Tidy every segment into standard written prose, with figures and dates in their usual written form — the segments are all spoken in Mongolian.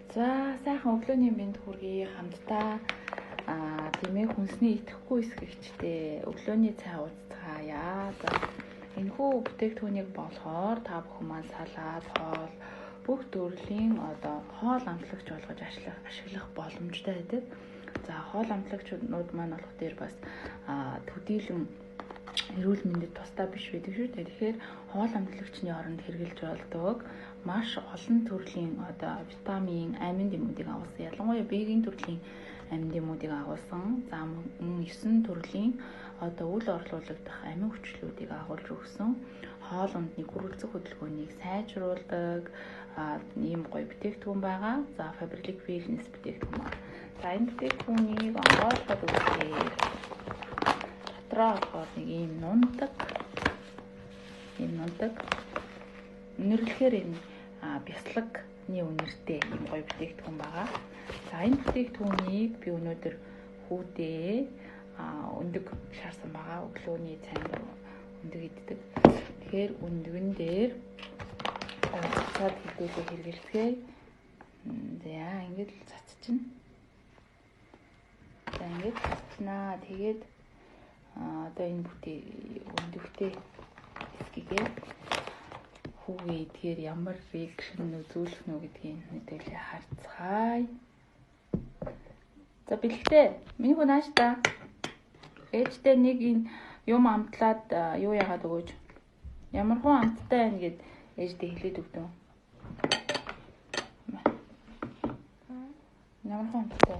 За сайхан өглөөний мэнд хүргэе хамтдаа тиймээ хүнсний идэхгүй эсгэгчтэй өглөөний цай ууцгаая. За энэхүү бүтээгдэхүүнийг болохоор та бүхэн маань салаад, хоол бүх төрлийн хоол амтлагч болгож ашиглах боломжтой байдаг. За хоол амтлагчнууд маань болох дээр бас төдийлөн эрүүл мэндэд тустай биш байдаг шүү дээ. Тэгэхээр хоол амтлагчны оронд хэрглэж болдог маш олон төрлийн витамин, амин дэмүүдийг агуулсан. Ялангуяа B-ийн төрлийн амин дэмүүдийг агуулсан. За мөн 9 төрлийн үл орлуулагдах амин хүчлүүдийг агуулж өгсөн. Хоол ундны гөрөлцөх хөдөлгөөнийг сайжруулдаг ийм гоё бүтээгдэхүүн байгаа. За Fabric Wellness бүтээгдэхүүн байна. За энэ бүтээгдэхүүнийг онгойлгоод үзье. Дотроо болохоор нэг ийм нундаг үнэрлэхээр энэ бяслагны үнэртэй ийм гоё бүтээгдэхүүн байгаа. За энэ бүтээгдэхүүнийг би өнөөдөр хүүдээ өндөг шаарсан байгаа. Өглөөний цайнд өндөг иддэг. Тэгэхээр өндгөн дээр цацаад хэдүүлээ хэрэглэхээ. За ингэж цацчихна. За ингэж цацнаа. Тэгээд энэ өндөгтэй эсгийгээ хүүгээ идэхээр ямар реакшн үзүүлэх нь гэдгийг мэдээлэл харцгаая. За бэлгтээ. Миний хүн ааш та. Ээжтэй нэг энэ юм амтлаад юу яагаад өгөөж? Ямар хүн амттай байна гэд ээжтэй хэлээд өгдөө. Ямар хүн амттай?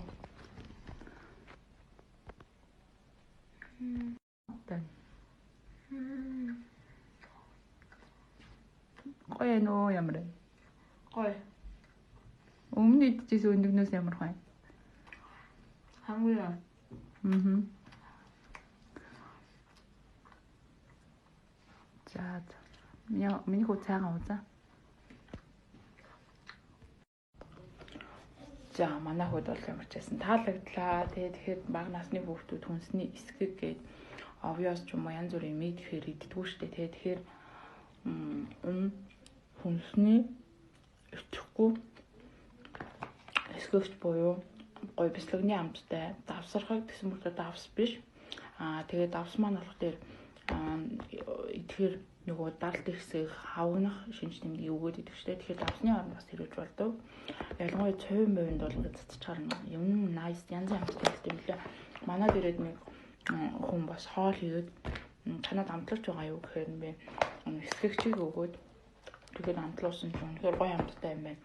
Гоё нөө ямар вэ? Гоё. Өмнө идчихсэн өндөгнөөс ямар хай? Хангуй. За. Миний хүү цайгаа уузаа. За манай хүүд бол ямар ч байсан таалагдлаа. Тэгэхээр бага насны хүүхдүүд хүнсний эсгэг гээд овёс ч юм уу янз бүрийн мэдхээр иддэггүй шүү дээ. Тэгэхээр хүнсний идэхгүй эсгэгч буюу гоё бяслагны амттай давсархаг гэсэн мөртөө давс биш. Тэгээд давс маань болох дээр идэхээр нөгөө далд ихсэх хавнах шинж тэмдгийг өгөөд идэх штэ. Тэгэхээр давсны оронд бас хэрэгж болдог. Ялангуяа цовын бовинд бол цацж гарна. Юм nice янз амттай юм лээ. Манад ирээд нэг хүн бас хоол хийгээд чанад амтлагч байгаа юу гэхээр би эсгэгчийг өгөөд тэгэхээр амтлуулсан ч үнэхээр гоё амттай юм байна.